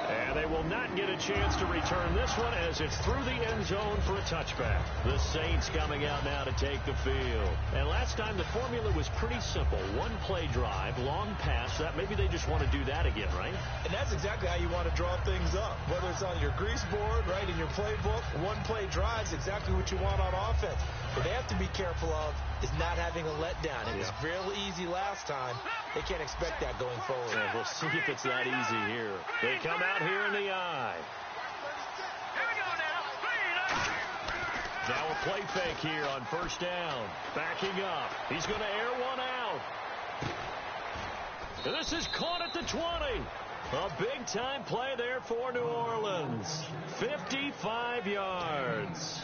And they will not get a chance to return this one as it's through the end zone for a touchback. The Saints coming out now to take the field. And last time the formula was pretty simple. One play drive, long pass. That maybe they just want to do that again, right? And that's exactly how you want to draw things up. Whether it's on your grease board, right, in your playbook, one play drive is exactly what you want on offense. What they have to be careful of is not having a letdown. It was real easy last time. They can't expect that going forward. Yeah, we'll see if it's that easy here. They come out here in the eye. Here we go now. Now a play fake here on first down. Backing up. He's going to air one out. This is caught at the 20. A big-time play there for New Orleans. 55 yards.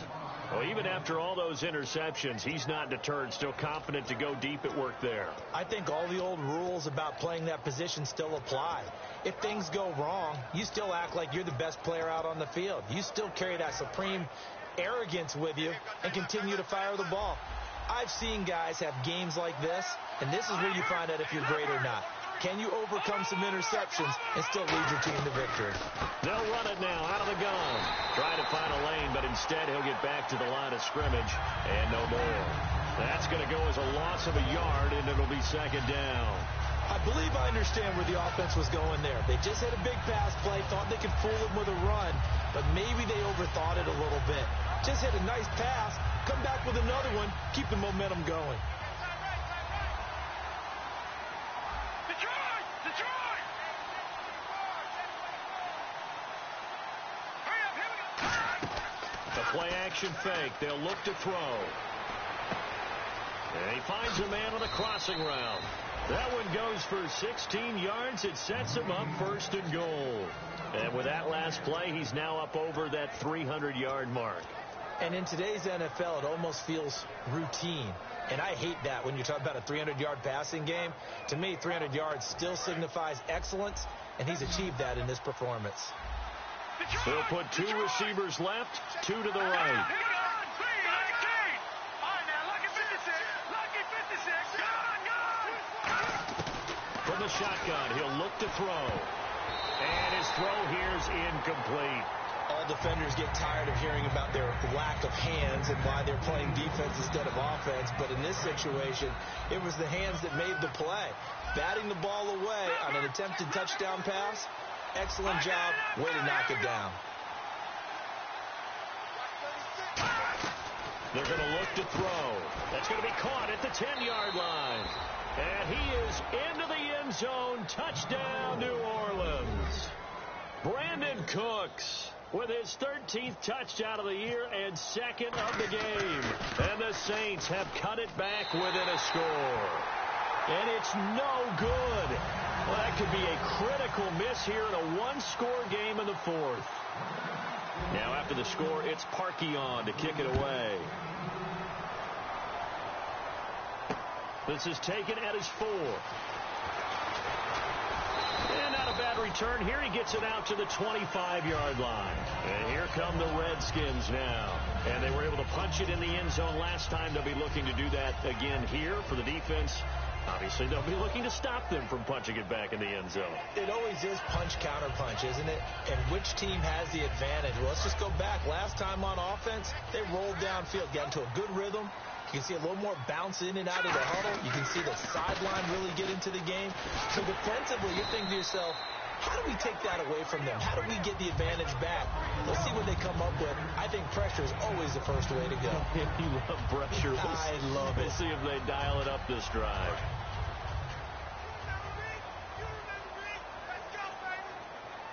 Well, even after all those interceptions, he's not deterred, still confident to go deep at work there. I think all the old rules about playing that position still apply. If things go wrong, you still act like you're the best player out on the field. You still carry that supreme arrogance with you and continue to fire the ball. I've seen guys have games like this, and this is where you find out if you're great or not. Can you overcome some interceptions and still lead your team to victory? They'll run it now out of the gun. Try to find a lane, but instead he'll get back to the line of scrimmage and no more. That's going to go as a loss of a yard, and it'll be second down. I believe I understand where the offense was going there. They just had a big pass play, thought they could fool him with a run, but maybe they overthought it a little bit. Just hit a nice pass, come back with another one, keep the momentum going. Detroit! Hurry up, here we go. The play-action fake. They'll look to throw. And he finds a man on the crossing route. That one goes for 16 yards. It sets him up first and goal. And with that last play, he's now up over that 300-yard mark. And in today's NFL, it almost feels routine. And I hate that when you talk about a 300-yard passing game. To me, 300 yards still signifies excellence, and he's achieved that in this performance. He'll put two receivers left, two to the right. Here we go. 3-19. All right, now, lucky 56. Lucky 56. From the shotgun, he'll look to throw. And his throw here's incomplete. All defenders get tired of hearing about their lack of hands and why they're playing defense instead of offense. But in this situation, it was the hands that made the play. Batting the ball away on an attempted touchdown pass. Excellent job. Way to knock it down. They're going to look to throw. That's going to be caught at the 10-yard line. And he is into the end zone. Touchdown, New Orleans. Brandon Cooks with his 13th touchdown of the year and second of the game. And the Saints have cut it back within a score. And it's no good. Well, that could be a critical miss here in a one-score game in the fourth. Now after the score, it's Parkey on to kick it away. This is taken at his 4. And not a bad return here. He gets it out to the 25-yard line. And here come the Redskins now. And they were able to punch it in the end zone last time. They'll be looking to do that again here for the defense. Obviously, they'll be looking to stop them from punching it back in the end zone. It always is punch-counter-punch, isn't it? And which team has the advantage? Well, let's just go back. Last time on offense, they rolled downfield, got into a good rhythm. You can see a little more bounce in and out of the huddle. You can see the sideline really get into the game. So defensively, you're thinking to yourself, How do we take that away from them? How do we get the advantage back? Let's see what they come up with. I think pressure is always the first way to go. You love pressure. I love it. We'll see if they dial it up this drive.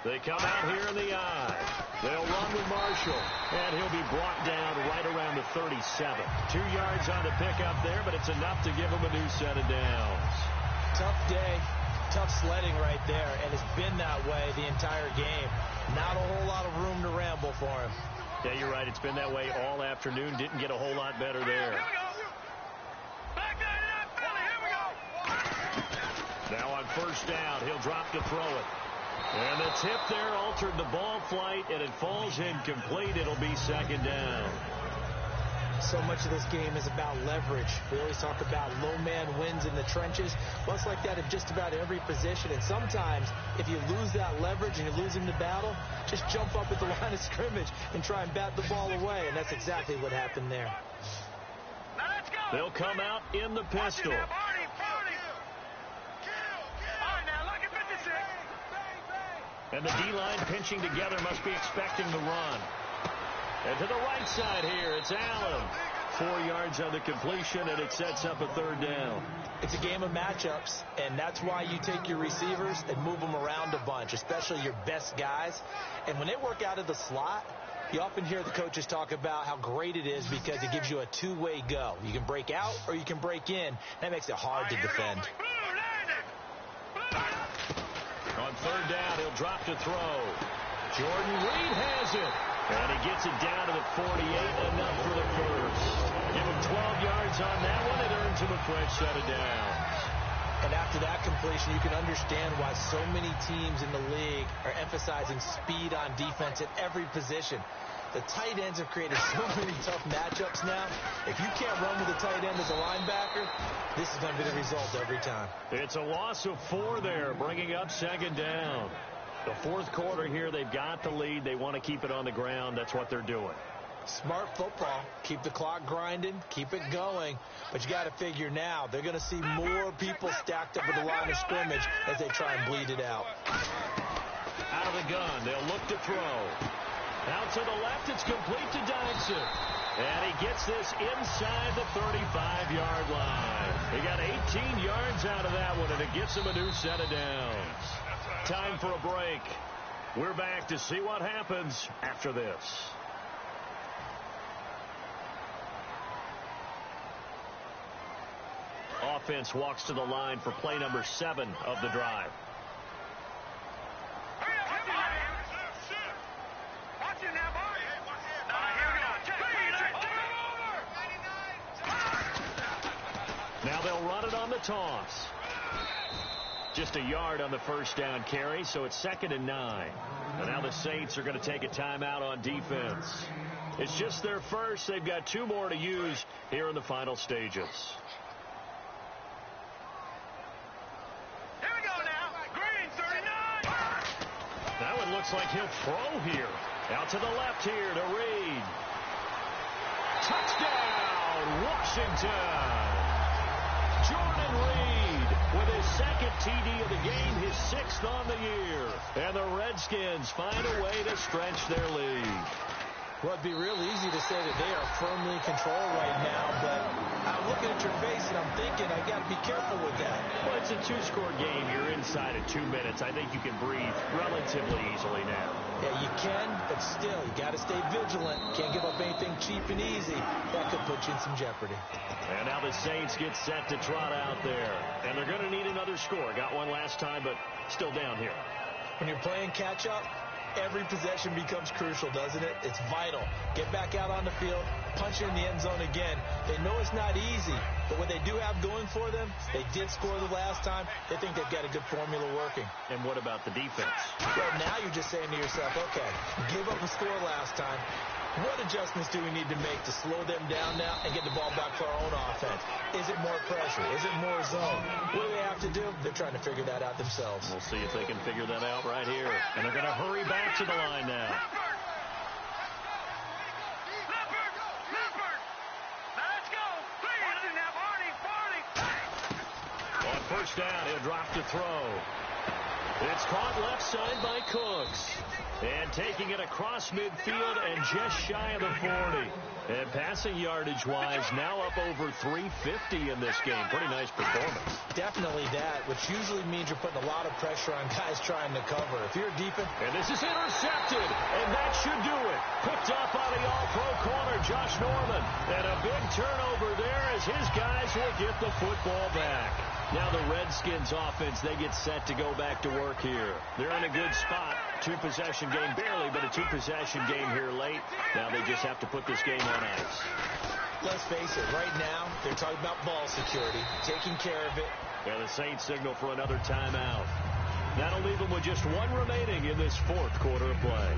They come out here in the I. They'll run with Marshall, and he'll be brought down right around the 37. 2 yards on the pickup there, but it's enough to give him a new set of downs. Tough day, tough sledding right there, and it's been that way the entire game. Not a whole lot of room to ramble for him. Yeah, you're right. It's been that way all afternoon. Didn't get a whole lot better there. Now on first down, he'll drop to throw it. And the tip there altered the ball flight, and it falls incomplete. It'll be second down. So much of this game is about leverage. We always talk about low man wins in the trenches. Well, it's like that in just about every position. And sometimes, if you lose that leverage and you're losing the battle, just jump up at the line of scrimmage and try and bat the ball away. And that's exactly what happened there. They'll come out in the pistol. And the D-line pinching together must be expecting the run. And to the right side here, it's Allen. 4 yards on the completion, and it sets up a third down. It's a game of matchups, and that's why you take your receivers and move them around a bunch, especially your best guys. And when they work out of the slot, you often hear the coaches talk about how great it is because it gives you a two-way go. You can break out or you can break in. That makes it hard to defend. On third down, he'll drop to throw. Jordan Reed has it. And he gets it down to the 48, enough for the first. Give him 12 yards on that one. It earns him a fresh set of downs. And after that completion, you can understand why so many teams in the league are emphasizing speed on defense at every position. The tight ends have created so many tough matchups now. If you can't run with a tight end as a linebacker, this is going to be the result every time. It's a loss of 4 there, bringing up second down. The fourth quarter here, they've got the lead. They want to keep it on the ground. That's what they're doing. Smart football. Keep the clock grinding. Keep it going. But you got to figure now, they're going to see more people stacked up at the line of scrimmage as they try and bleed it out. Out of the gun, they'll look to throw. Out to the left, it's complete to Dodson. And he gets this inside the 35-yard line. He got 18 yards out of that one, and it gets him a new set of downs. Time for a break. We're back to see what happens after this. Offense walks to the line for play number 7 of the drive. Now they'll run it on the toss. Just a yard on the first down carry, so it's 2nd and 9. And now the Saints are going to take a timeout on defense. It's just their first. They've got 2 more to use here in the final stages. Here we go now. Green, 39. That one looks like he'll throw here. Out to the left here to Reed. Touchdown, Washington. Jordan Reed with his 2nd TD of the game, his 6th on the year. And the Redskins find a way to stretch their lead. Well, it'd be real easy to say that they are firmly in control right now, but I'm looking at your face and I'm thinking I got to be careful with that. Well, it's a 2-score game. You're inside of 2 minutes. I think you can breathe relatively easily now. Yeah, you can, but still, you got to stay vigilant. Can't give up anything cheap and easy. That could put you in some jeopardy. And now the Saints get set to trot out there. And they're going to need another score. Got one last time, but still down here. When you're playing catch-up, every possession becomes crucial, doesn't it? It's vital. Get back out on the field, punch in the end zone again. They know it's not easy, but what they do have going for them, they did score the last time. They think they've got a good formula working. And what about the defense? Well, now you're just saying to yourself, okay, give up a score last time. What adjustments do we need to make to slow them down now and get the ball back for our own offense? Is it more pressure? Is it more zone? What do they have to do? They're trying to figure that out themselves. We'll see if they can figure that out right here. And they're going to hurry back to the line now. Let's go. On first down, he'll drop to throw. It's caught left side by Cooks. And taking it across midfield and just shy of the 40. And passing yardage-wise, now up over 350 in this game. Pretty nice performance. Definitely that, which usually means you're putting a lot of pressure on guys trying to cover. If you're a defense... And this is intercepted, and that should do it. Picked up by the all-pro corner, Josh Norman. And a big turnover there as his guys will get the football back. Now the Redskins offense, they get set to go back to work here. They're in a good spot. Two-possession game, barely, but a two-possession game here late. Now they just have to put this game on ice. Let's face it, right now, they're talking about ball security, taking care of it. And the Saints signal for another timeout. That'll leave them with just one remaining in this fourth quarter of play.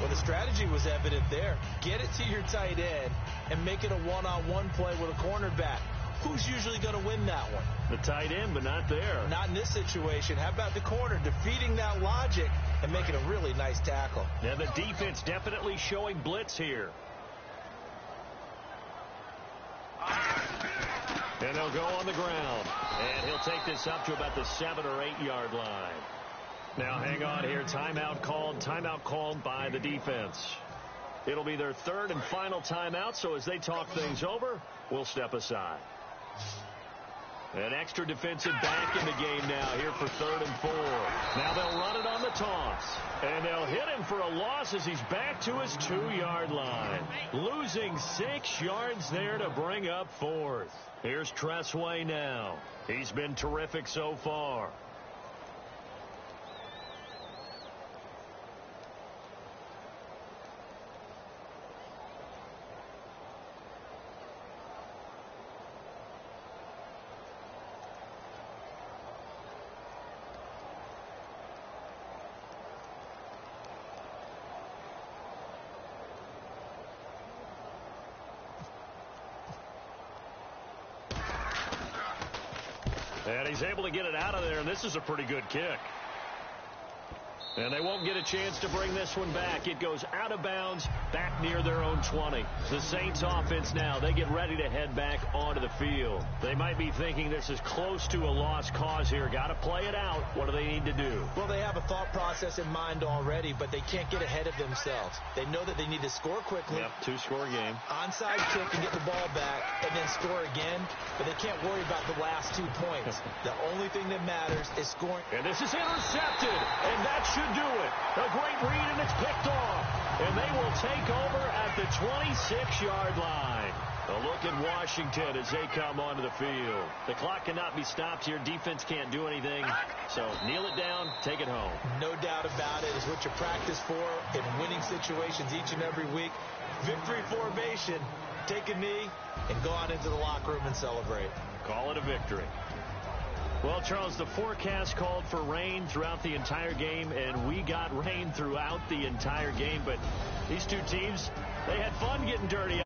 Well, the strategy was evident there. Get it to your tight end and make it a one-on-one play with a cornerback. Who's usually going to win that one? The tight end, but not there. Not in this situation. How about the corner defeating that logic and making a really nice tackle? And the defense definitely showing blitz here. And they'll go on the ground. And he'll take this up to about the 7 or 8 yard line. Now hang on here. Timeout called by the defense. It'll be their third and final timeout, so as they talk things over, we'll step aside. An extra defensive back in the game now here for 3rd and 4. Now they'll run it on the toss. And they'll hit him for a loss as he's back to his 2-yard line. Losing 6 yards there to bring up 4th. Here's Tressway now. He's been terrific so far. And he's able to get it out of there, and this is a pretty good kick. And they won't get a chance to bring this one back. It goes out of bounds back near their own 20. The Saints offense now, they get ready to head back onto the field. They might be thinking this is close to a lost cause here. Got to play it out. What do they need to do? Well, they have a thought process in mind already, but they can't get ahead of themselves. They know that they need to score quickly. Yep, 2-score game. Onside kick and get the ball back and then score again, but they can't worry about the last 2 points. The only thing that matters is scoring. And this is intercepted, and that should do it. A great read, and it's picked off. And they will take over at the 26-yard line. A look at Washington as they come onto the field. The clock cannot be stopped here. Defense can't do anything. So kneel it down, take it home. No doubt about it. It's what you practice for in winning situations each and every week. Victory formation. Take a knee and go on into the locker room and celebrate. Call it a victory. Well, Charles, the forecast called for rain throughout the entire game, and we got rain throughout the entire game. But these two teams, they had fun getting dirty.